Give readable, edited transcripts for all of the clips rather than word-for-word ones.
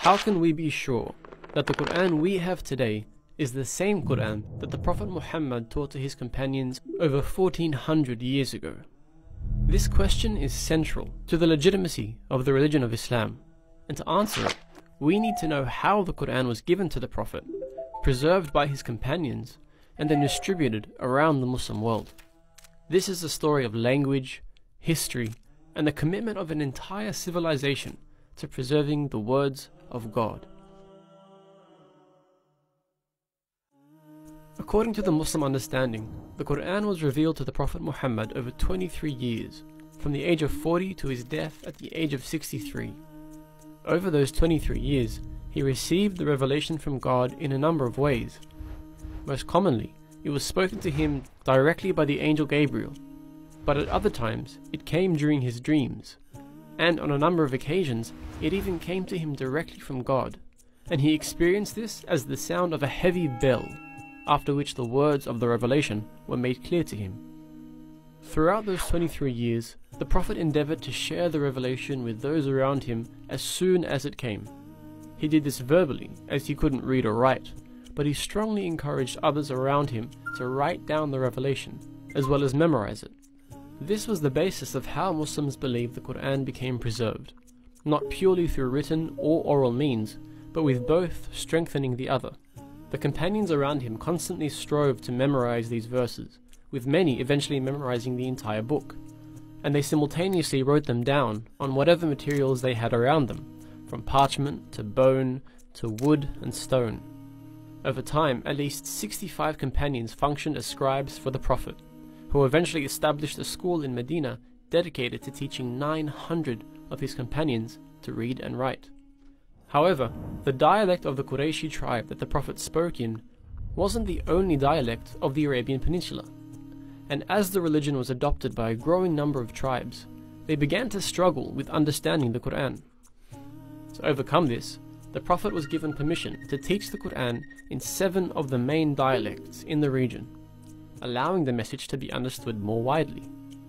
How can we be sure that the Qur'an we have today is the same Qur'an that the Prophet Muhammad taught to his companions over 1400 years ago? This question is central to the legitimacy of the religion of Islam, and to answer it, we need to know how the Qur'an was given to the Prophet, preserved by his companions, and then distributed around the Muslim world. This is the story of language, history, and the commitment of an entire civilization to preserving the words of God. According to the Muslim understanding, the Qur'an was revealed to the Prophet Muhammad over 23 years, from the age of 40 to his death at the age of 63. Over those 23 years, he received the revelation from God in a number of ways. Most commonly, it was spoken to him directly by the angel Gabriel, but at other times it came during his dreams, and on a number of occasions it even came to him directly from God, and he experienced this as the sound of a heavy bell, after which the words of the revelation were made clear to him. Throughout those 23 years, the Prophet endeavored to share the revelation with those around him as soon as it came. He did this verbally, as he couldn't read or write, but he strongly encouraged others around him to write down the revelation, as well as memorize it. This was the basis of how Muslims believe the Qur'an became preserved, not purely through written or oral means, but with both strengthening the other. The companions around him constantly strove to memorize these verses, with many eventually memorizing the entire book, and they simultaneously wrote them down on whatever materials they had around them, from parchment to bone to wood and stone. Over time, at least 65 companions functioned as scribes for the Prophet, who eventually established a school in Medina dedicated to teaching 900 of his companions to read and write. However, the dialect of the Qurayshi tribe that the Prophet spoke in wasn't the only dialect of the Arabian Peninsula, and as the religion was adopted by a growing number of tribes, they began to struggle with understanding the Qur'an. To overcome this, the Prophet was given permission to teach the Qur'an in 7 of the main dialects in the region, allowing the message to be understood more widely.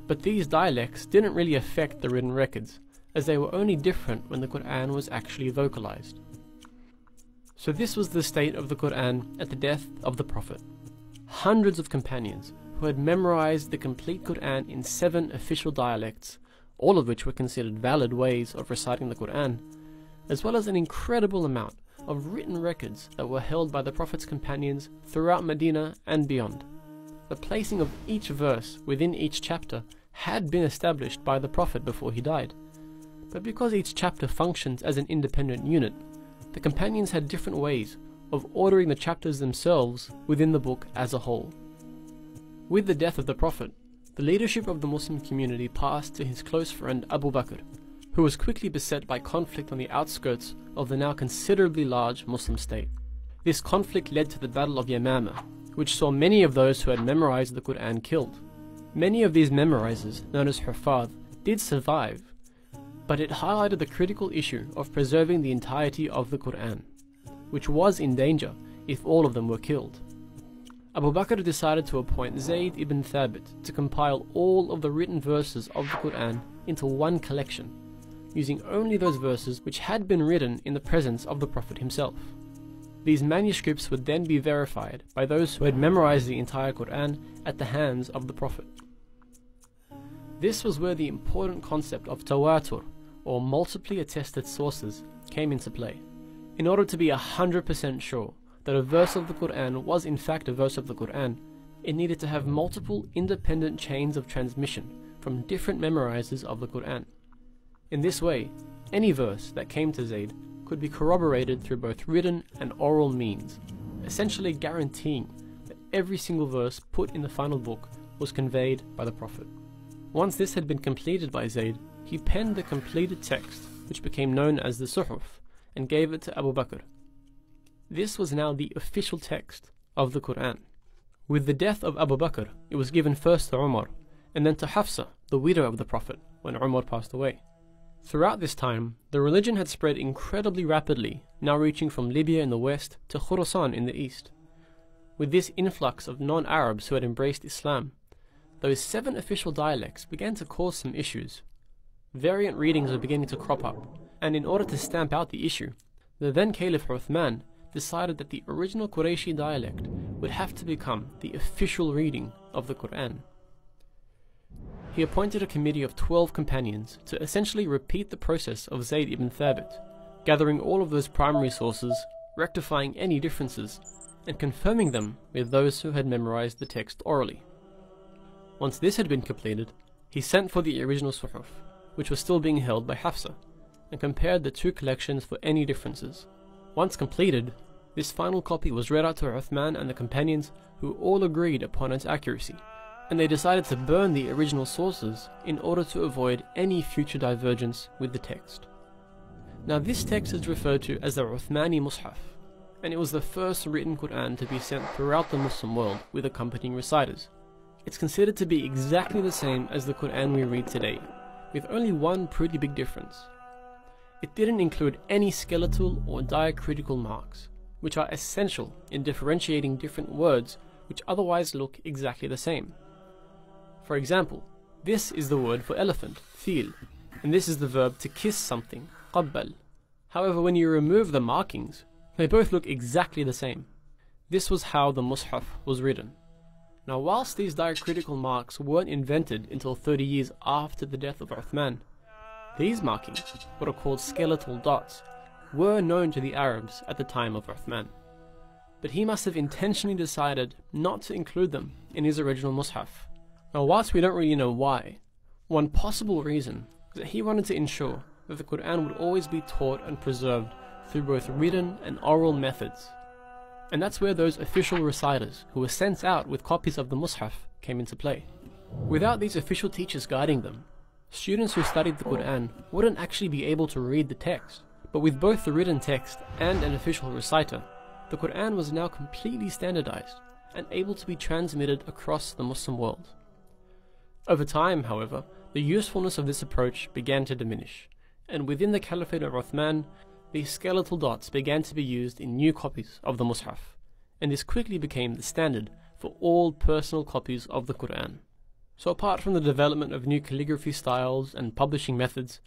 But these dialects didn't really affect the written records, as they were only different when the Qur'an was actually vocalized. So this was the state of the Qur'an at the death of the Prophet. Hundreds of companions who had memorized the complete Qur'an in 7 official dialects, all of which were considered valid ways of reciting the Qur'an, as well as an incredible amount of written records that were held by the Prophet's companions throughout Medina and beyond. The placing of each verse within each chapter had been established by the Prophet before he died, but because each chapter functions as an independent unit, the companions had different ways of ordering the chapters themselves within the book as a whole. With the death of the Prophet, the leadership of the Muslim community passed to his close friend Abu Bakr, who was quickly beset by conflict on the outskirts of the now considerably large Muslim state. This conflict led to the Battle of Yamama, which saw many of those who had memorized the Qur'an killed. Many of these memorizers, known as Huffaz, did survive, but it highlighted the critical issue of preserving the entirety of the Qur'an, which was in danger if all of them were killed. Abu Bakr decided to appoint Zayd ibn Thabit to compile all of the written verses of the Qur'an into one collection, using only those verses which had been written in the presence of the Prophet himself. These manuscripts would then be verified by those who had memorized the entire Qur'an at the hands of the Prophet. This was where the important concept of tawatur, or multiply attested sources, came into play. In order to be 100% sure that a verse of the Qur'an was in fact a verse of the Qur'an, it needed to have multiple independent chains of transmission from different memorizers of the Qur'an. In this way, any verse that came to Zayd could be corroborated through both written and oral means, essentially guaranteeing that every single verse put in the final book was conveyed by the Prophet. Once this had been completed by Zayd, he penned the completed text, which became known as the Suhuf, and gave it to Abu Bakr. This was now the official text of the Qur'an. With the death of Abu Bakr, it was given first to Umar, and then to Hafsa, the widow of the Prophet, when Umar passed away. Throughout this time, the religion had spread incredibly rapidly, now reaching from Libya in the west to Khurasan in the east. With this influx of non-Arabs who had embraced Islam, those 7 official dialects began to cause some issues. Variant readings were beginning to crop up, and in order to stamp out the issue, The then Caliph Uthman decided that the original Qurayshi dialect would have to become the official reading of the Qur'an. He appointed a committee of 12 companions to essentially repeat the process of Zayd ibn Thabit, gathering all of those primary sources, rectifying any differences, and confirming them with those who had memorized the text orally. Once this had been completed, he sent for the original Suhuf, which was still being held by Hafsa, and compared the two collections for any differences. Once completed, this final copy was read out to Uthman and the companions, who all agreed upon its accuracy, and they decided to burn the original sources in order to avoid any future divergence with the text. Now this text is referred to as the Uthmani Mus'haf, and it was the first written Qur'an to be sent throughout the Muslim world with accompanying reciters. It's considered to be exactly the same as the Qur'an we read today, with only one pretty big difference. It didn't include any skeletal or diacritical marks, which are essential in differentiating different words which otherwise look exactly the same. For example, this is the word for elephant, fil, and this is the verb to kiss something, qabbal. However, when you remove the markings, they both look exactly the same. This was how the Mus'haf was written. Now, whilst these diacritical marks weren't invented until 30 years after the death of Uthman, these markings, what are called skeletal dots, were known to the Arabs at the time of Uthman. But he must have intentionally decided not to include them in his original Mus'haf. Now, whilst we don't really know why, one possible reason is that he wanted to ensure that the Qur'an would always be taught and preserved through both written and oral methods. And that's where those official reciters who were sent out with copies of the Mus'haf came into play. Without these official teachers guiding them, students who studied the Qur'an wouldn't actually be able to read the text. But with both the written text and an official reciter, the Qur'an was now completely standardized and able to be transmitted across the Muslim world. Over time, however, the usefulness of this approach began to diminish, and within the Caliphate of Uthman, these skeletal dots began to be used in new copies of the Mus'haf, and this quickly became the standard for all personal copies of the Qur'an. So apart from the development of new calligraphy styles and publishing methods,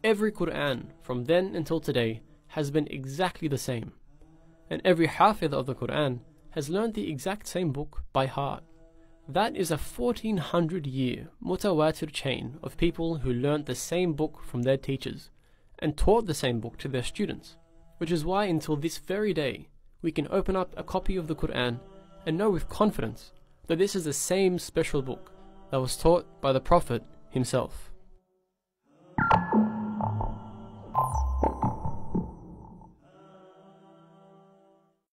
every Qur'an from then until today has been exactly the same, and every Hafidh of the Qur'an has learned the exact same book by heart. That is a 1400-year mutawatir chain of people who learnt the same book from their teachers and taught the same book to their students, which is why until this very day we can open up a copy of the Qur'an and know with confidence that this is the same special book that was taught by the Prophet himself.